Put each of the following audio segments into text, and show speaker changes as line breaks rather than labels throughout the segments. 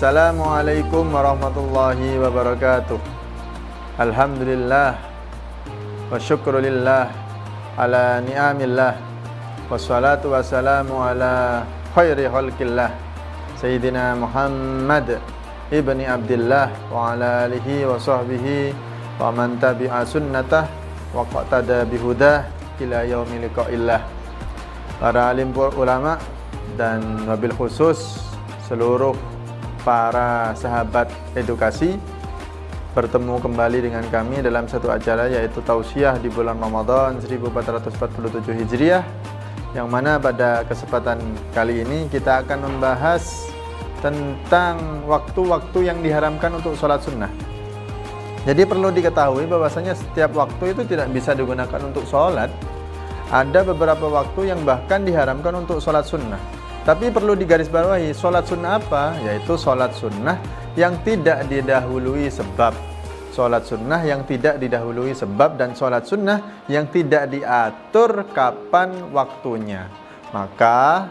Assalamualaikum warahmatullahi wabarakatuh. Alhamdulillah wa syukrulillah ala ni'amillah, wassalatu wassalamu ala khairi khalqillah Sayyidina Muhammad ibni Abdillah wa ala alihi wa sahbihi wa man tabi'a sunnatah wa qaqtada bihudah ila yaumil liqa'illah. Para alim ulama dan wabil khusus seluruh para sahabat edukasi, bertemu kembali dengan kami dalam satu acara yaitu tausiah di bulan Ramadan 1447 Hijriah, yang mana pada kesempatan kali ini kita akan membahas tentang waktu-waktu yang diharamkan untuk sholat sunnah. Jadi perlu diketahui bahwasanya setiap waktu itu tidak bisa digunakan untuk sholat. Ada beberapa waktu yang bahkan diharamkan untuk sholat sunnah. Tapi perlu digarisbawahi, sholat sunnah apa? Yaitu sholat sunnah yang tidak didahului sebab. Sholat sunnah yang tidak didahului sebab dan sholat sunnah yang tidak diatur kapan waktunya. Maka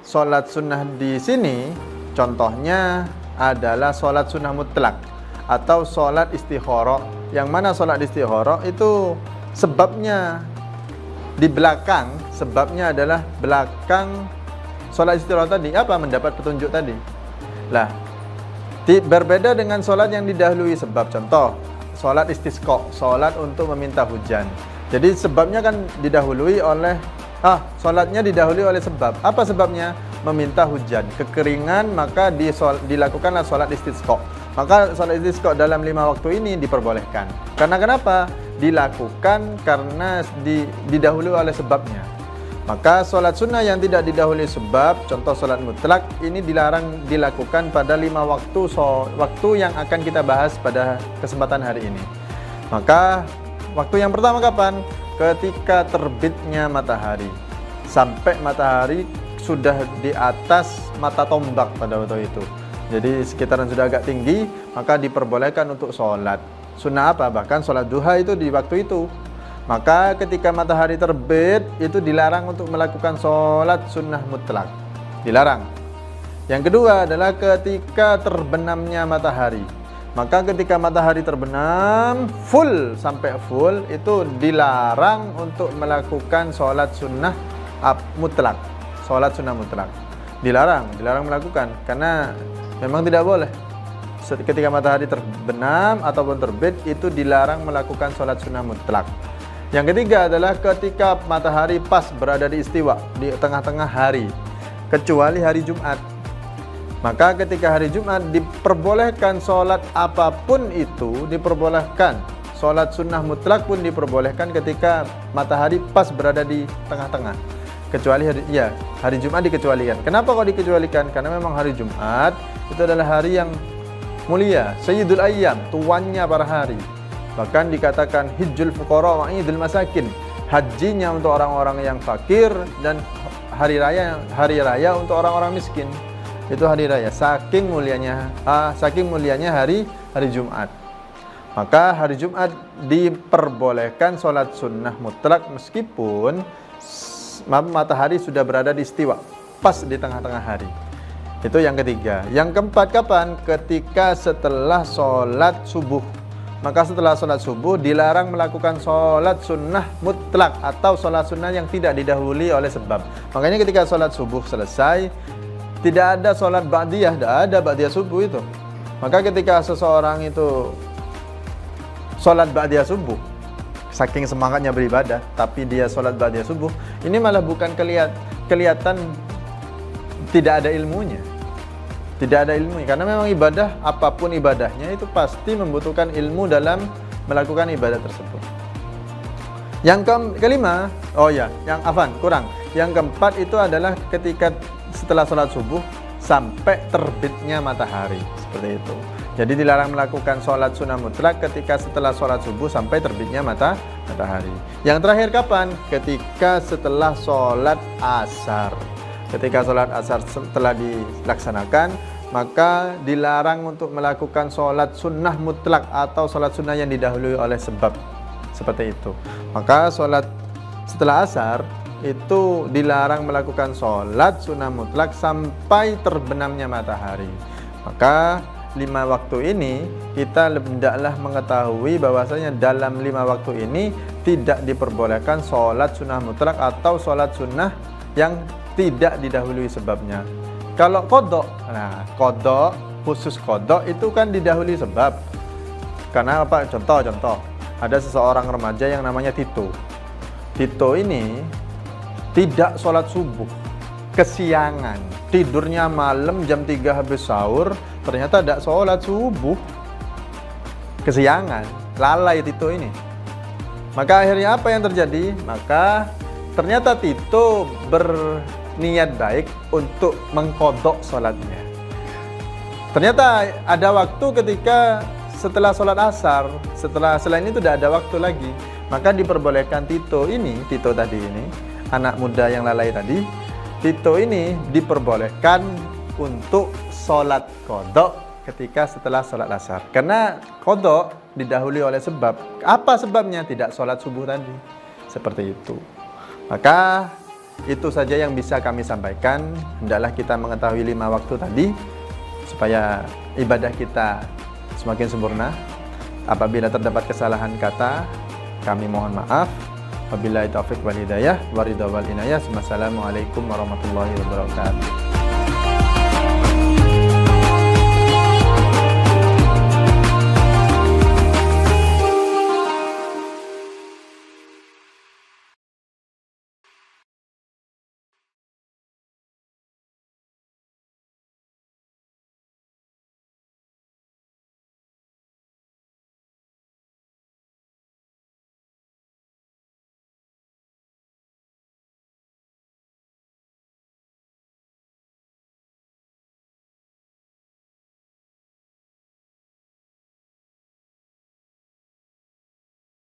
sholat sunnah di sini contohnya adalah sholat sunnah mutlak atau sholat istikharah. Yang mana sholat istikharah itu sebabnya di belakang, sebabnya adalah belakang sholat istikharah tadi, apa? Mendapat petunjuk tadi. Lah, berbeda dengan sholat yang didahului sebab. Contoh, sholat istisqa, sholat untuk meminta hujan. Jadi sebabnya kan didahului oleh sholatnya didahului oleh sebab. Apa sebabnya? Meminta hujan, kekeringan, maka dilakukanlah sholat istisqa. Maka sholat istisqa dalam 5 waktu ini diperbolehkan. Karena kenapa? Dilakukan karena didahului oleh sebabnya. Maka sholat sunnah yang tidak didahului sebab, contoh sholat mutlak, ini dilarang dilakukan pada 5 waktu yang akan kita bahas pada kesempatan hari ini. Maka waktu yang pertama kapan? Ketika terbitnya matahari. Sampai matahari sudah di atas mata tombak pada waktu itu. Jadi sekitaran sudah agak tinggi, maka diperbolehkan untuk sholat. Sunnah apa? Bahkan sholat duha itu di waktu itu. Maka ketika matahari terbit itu dilarang untuk melakukan sholat sunnah mutlak. Dilarang. Yang kedua adalah ketika terbenamnya matahari. Maka ketika matahari terbenam full sampai full itu dilarang untuk melakukan sholat sunnah mutlak. Sholat sunnah mutlak. Dilarang melakukan karena memang tidak boleh. Ketika matahari terbenam ataupun terbit itu dilarang melakukan sholat sunnah mutlak. Yang ketiga adalah ketika matahari pas berada di istiwa, di tengah-tengah hari, kecuali hari Jumat. Maka ketika hari Jumat diperbolehkan sholat apapun itu, diperbolehkan. Sholat sunnah mutlak pun diperbolehkan ketika matahari pas berada di tengah-tengah. Kecuali hari Jumat dikecualikan. Kenapa kok dikecualikan? Karena memang hari Jumat itu adalah hari yang mulia, Sayyidul Ayyam, tuannya para hari. Bahkan dikatakan hijjul fuqara wa idul masakin, hajinya untuk orang-orang yang fakir dan hari raya untuk orang-orang miskin. Itu hari raya. Saking mulianya hari Jumat. Maka hari Jumat diperbolehkan sholat sunnah mutlak meskipun matahari sudah berada di istiwa, pas di tengah-tengah hari. Itu yang ketiga. Yang keempat kapan? Ketika setelah sholat subuh. Maka setelah sholat subuh dilarang melakukan sholat sunnah mutlak atau sholat sunnah yang tidak didahului oleh sebab. Makanya ketika sholat subuh selesai, tidak ada sholat ba'diyah, tidak ada ba'diyah subuh itu. Maka ketika seseorang itu sholat ba'diyah subuh, saking semangatnya beribadah, tapi dia sholat ba'diyah subuh, ini malah bukan kelihatan tidak ada ilmunya. Tidak ada ilmu, karena memang ibadah, apapun ibadahnya itu pasti membutuhkan ilmu dalam melakukan ibadah tersebut. Yang kelima, Yang keempat itu adalah ketika setelah sholat subuh sampai terbitnya matahari, seperti itu. Jadi dilarang melakukan sholat sunnah mutlak ketika setelah sholat subuh sampai terbitnya matahari. Yang terakhir kapan? Ketika setelah sholat asar. Ketika sholat asar telah dilaksanakan, maka dilarang untuk melakukan sholat sunnah mutlak atau sholat sunnah yang didahului oleh sebab, seperti itu. Maka sholat setelah asar itu dilarang melakukan sholat sunnah mutlak sampai terbenamnya matahari. Maka 5 waktu ini kita hendaklah mengetahui bahwasanya dalam 5 waktu ini tidak diperbolehkan sholat sunnah mutlak atau sholat sunnah yang tidak didahului sebabnya. Kalau kodok, nah kodok, khusus kodok itu kan didahului sebab. Karena apa? Contoh, ada seseorang remaja yang namanya Tito. Tito ini tidak sholat subuh, kesiangan, tidurnya malam jam 3 habis sahur, ternyata tidak sholat subuh, kesiangan, lalai Tito ini. Maka akhirnya apa yang terjadi? Maka ternyata Tito berniat baik untuk mengkodok sholatnya. Ternyata ada waktu ketika setelah sholat asar, selain itu tidak ada waktu lagi. Maka diperbolehkan Tito tadi ini, anak muda yang lalai tadi, Tito ini diperbolehkan untuk sholat kodok ketika setelah sholat asar. Karena kodok didahului oleh sebab. Apa sebabnya? Tidak sholat subuh tadi. Seperti itu. Maka itu saja yang bisa kami sampaikan. Hendaklah kita mengetahui 5 waktu tadi supaya ibadah kita semakin sempurna. Apabila terdapat kesalahan kata, kami mohon maaf. Wabillahi taufiq wal hidayah, waridha wal inayah. Wassalamualaikum warahmatullahi wabarakatuh.